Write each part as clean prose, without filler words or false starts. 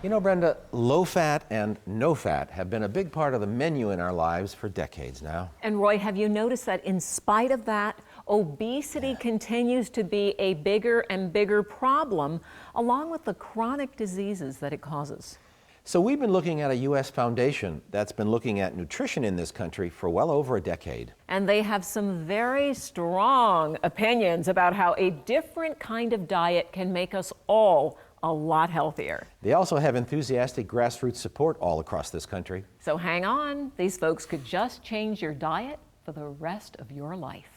You know, Brenda, low fat and no fat have been a big part of the menu in our lives for decades now. And Roy, have you noticed that in spite of that, obesity continues to be a bigger and bigger problem, along with the chronic diseases that it causes? So we've been looking at a U.S. foundation that's been looking at nutrition in this country for well over a decade. And they have some very strong opinions about how a different kind of diet can make us all a lot healthier. They also have enthusiastic grassroots support all across this country. So hang on, these folks could just change your diet for the rest of your life.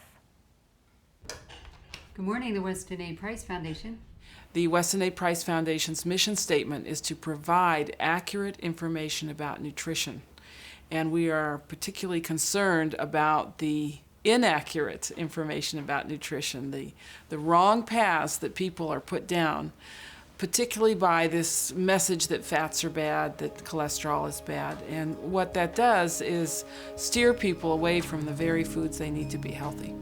Good morning, the Weston A. Price Foundation. The Weston A. Price Foundation's mission statement is to provide accurate information about nutrition. And we are particularly concerned about the inaccurate information about nutrition, the wrong paths that people are put down, particularly by this message that fats are bad, that cholesterol is bad. And what that does is steer people away from the very foods they need to be healthy.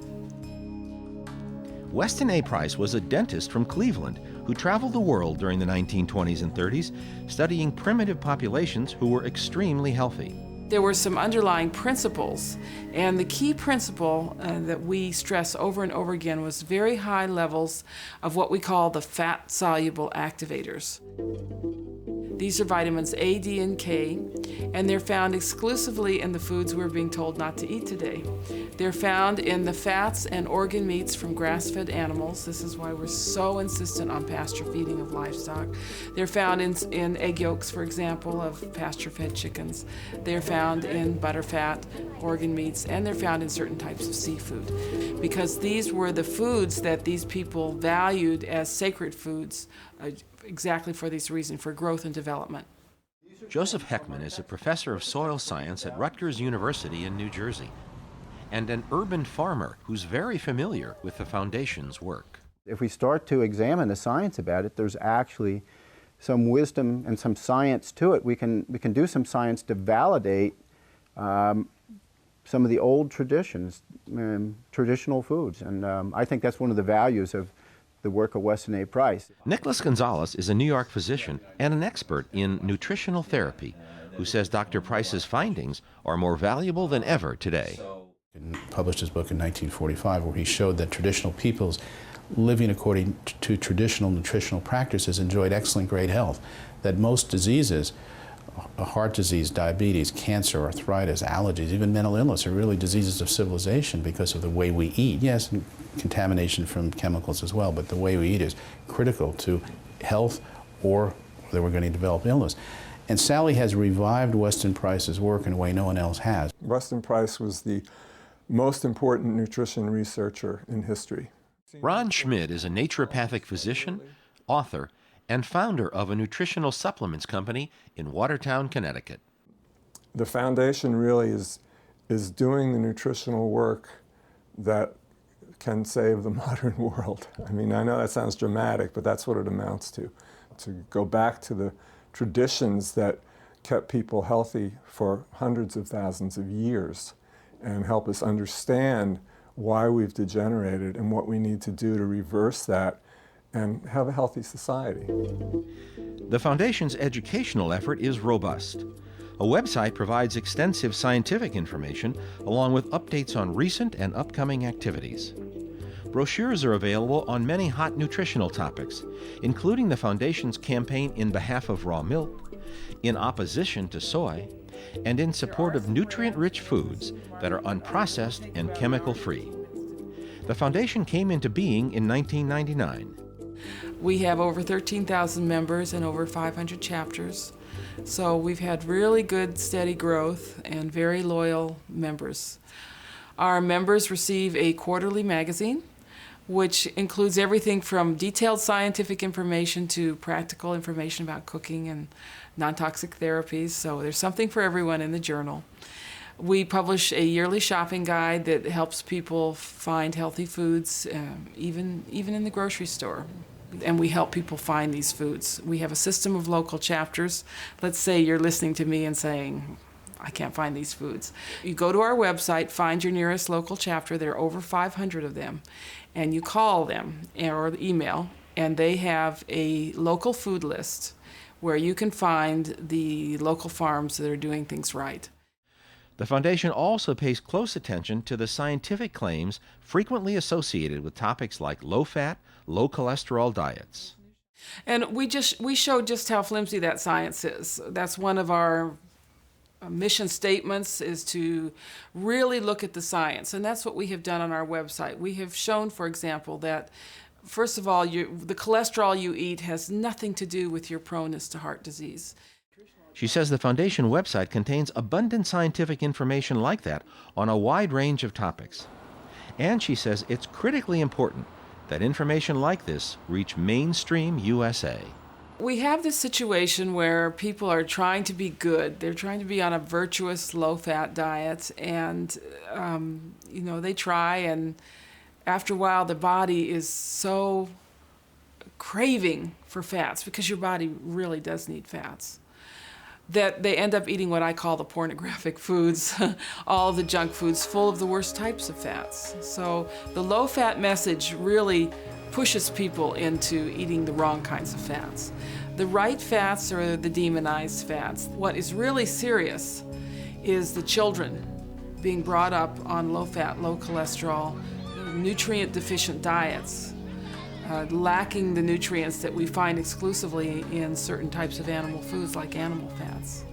Weston A. Price was a dentist from Cleveland who traveled the world during the 1920s and 30s, studying primitive populations who were extremely healthy. There were some underlying principles, and the key principle that we stress over and over again was very high levels of what we call the fat-soluble activators. These are vitamins A, D, and K, and they're found exclusively in the foods we're being told not to eat today. They're found in the fats and organ meats from grass-fed animals. This is why we're so insistent on pasture feeding of livestock. They're found in egg yolks, for example, of pasture-fed chickens. They're found in butterfat, organ meats, and they're found in certain types of seafood. Because these were the foods that these people valued as sacred foods, exactly for this reason, for growth and development. Joseph Heckman is a professor of soil science at Rutgers University in New Jersey, and an urban farmer who's very familiar with the foundation's work. If we start to examine the science about it, there's actually some wisdom and some science to it. We can do some science to validate some of the old traditions, traditional foods, and I think that's one of the values of the work of Weston A. Price. Nicholas Gonzalez is a New York physician and an expert in nutritional therapy who says Dr. Price's findings are more valuable than ever today. He published his book in 1945 where he showed that traditional peoples living according to traditional nutritional practices enjoyed excellent great health, that most diseases, heart disease, diabetes, cancer, arthritis, allergies, even mental illness are really diseases of civilization because of the way we eat. Yes, and contamination from chemicals as well, but the way we eat is critical to health or whether we're going to develop illness. And Sally has revived Weston Price's work in a way no one else has. Weston Price was the most important nutrition researcher in history. Ron Schmidt is a naturopathic physician, author, and founder of a nutritional supplements company in Watertown, Connecticut. The foundation really is doing the nutritional work that can save the modern world. I mean, I know that sounds dramatic, but that's what it amounts to go back to the traditions that kept people healthy for hundreds of thousands of years and help us understand why we've degenerated and what we need to do to reverse that and have a healthy society. The Foundation's educational effort is robust. A website provides extensive scientific information along with updates on recent and upcoming activities. Brochures are available on many hot nutritional topics, including the Foundation's campaign in behalf of raw milk, in opposition to soy, and in support of nutrient-rich foods that are unprocessed and chemical-free. The Foundation came into being in 1999. We have over 13,000 members and over 500 chapters. So we've had really good, steady growth and very loyal members. Our members receive a quarterly magazine, which includes everything from detailed scientific information to practical information about cooking and non-toxic therapies. So there's something for everyone in the journal. We publish a yearly shopping guide that helps people find healthy foods, even in the grocery store. And we help people find these foods. We have a system of local chapters. Let's say you're listening to me and saying, I can't find these foods. You go to our website, find your nearest local chapter. There are over 500 of them. And you call them or email, and they have a local food list where you can find the local farms that are doing things right. The Foundation also pays close attention to the scientific claims frequently associated with topics like low-fat, low-cholesterol diets. And we showed just how flimsy that science is. That's one of our mission statements, is to really look at the science, and that's what we have done on our website. We have shown, for example, that first of all, the cholesterol you eat has nothing to do with your proneness to heart disease. She says the Foundation website contains abundant scientific information like that on a wide range of topics. And she says it's critically important that information like this reach mainstream USA. We have this situation where people are trying to be good. They're trying to be on a virtuous, low-fat diet, and they try, and after a while the body is so craving for fats, because your body really does need fats, that they end up eating what I call the pornographic foods, all of the junk foods full of the worst types of fats. So the low-fat message really pushes people into eating the wrong kinds of fats. The right fats are the demonized fats. What is really serious is the children being brought up on low-fat, low-cholesterol, nutrient-deficient diets, lacking the nutrients that we find exclusively in certain types of animal foods like animal fats.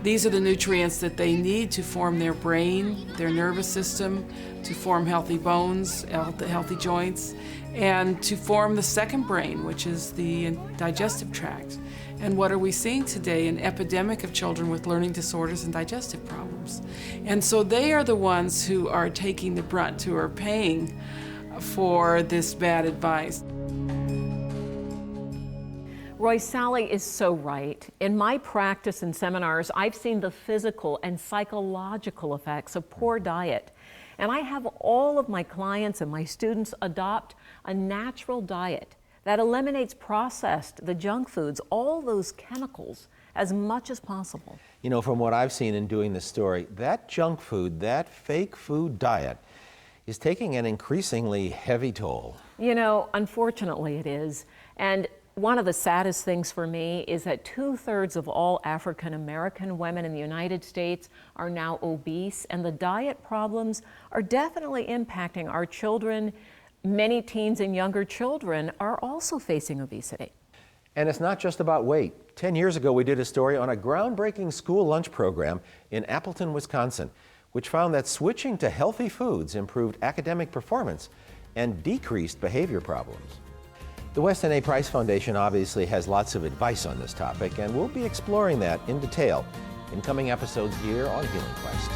These are the nutrients that they need to form their brain, their nervous system, to form healthy bones, healthy joints, and to form the second brain, which is the digestive tract. And what are we seeing today? An epidemic of children with learning disorders and digestive problems. And so they are the ones who are taking the brunt, who are paying for this bad advice. Roy, Sally is so right. In my practice and seminars, I've seen the physical and psychological effects of poor diet. And I have all of my clients and my students adopt a natural diet that eliminates processed, the junk foods, all those chemicals as much as possible. You know, from what I've seen in doing this story, that junk food, that fake food diet is taking an increasingly heavy toll. You know, unfortunately it is. And one of the saddest things for me is that 2/3 of all African American women in the United States are now obese, and the diet problems are definitely impacting our children. Many teens and younger children are also facing obesity. And it's not just about weight. 10 years ago, we did a story on a groundbreaking school lunch program in Appleton, Wisconsin, which found that switching to healthy foods improved academic performance and decreased behavior problems. The Weston A. Price Foundation obviously has lots of advice on this topic, and we'll be exploring that in detail in coming episodes here on Healing Quest.